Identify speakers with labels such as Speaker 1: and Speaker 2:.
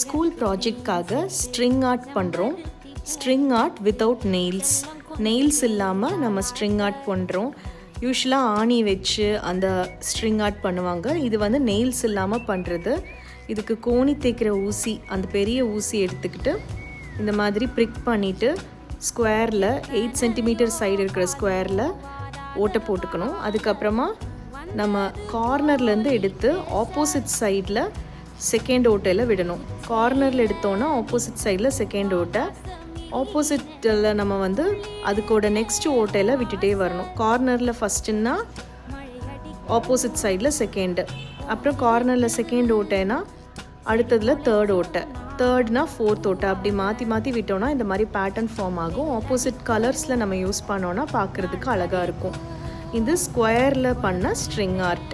Speaker 1: School ப்ராஜெக்ட்காக string art பண்ணுறோம். String art without nails. Nails இல்லாமல் நம்ம ஸ்ட்ரிங் ஆர்ட் பண்ணுறோம். யூஸ்வலாக ஆணி வச்சு அந்த ஸ்ட்ரிங் ஆர்ட் பண்ணுவாங்க. இது வந்து நெயில்ஸ் இல்லாமல் பண்ணுறது. இதுக்கு கோணி தேய்க்கிற ஊசி, அந்த பெரிய ஊசி எடுத்துக்கிட்டு இந்த மாதிரி ப்ரிக் பண்ணிவிட்டு ஸ்கொயரில் 8 சென்டிமீட்டர் சைடு இருக்கிற ஸ்கொயரில் ஓட்டை போட்டுக்கணும். அதுக்கப்புறமா நம்ம கார்னர்லேருந்து எடுத்து ஆப்போசிட் சைடில் செகண்ட் ஓட்டையில் விடணும். கார்னரில் எடுத்தோன்னா ஆப்போசிட் சைடில் செகண்ட் ஓட்டை, ஆப்போசிட்டில் நம்ம வந்து அதுக்கோட நெக்ஸ்ட் ஓட்டையில் விட்டுட்டே வரணும். கார்னரில் ஃபஸ்ட்டுன்னா ஆப்போசிட் சைடில் செகண்டு, அப்புறம் கார்னரில் செகண்ட் ஓட்டைனா அடுத்ததில் தேர்ட் ஓட்டை, தேர்ட்னா ஃபோர்த் ஓட்டை, அப்படி மாற்றி மாற்றி விட்டோன்னா இந்த மாதிரி பேட்டர்ன் ஃபார்ம் ஆகும். ஆப்போசிட் கலர்ஸில் நம்ம யூஸ் பண்ணோன்னா பார்க்குறதுக்கு அழகாக இருக்கும். இது ஸ்கொயரில் பண்ண ஸ்ட்ரிங் ஆர்ட்.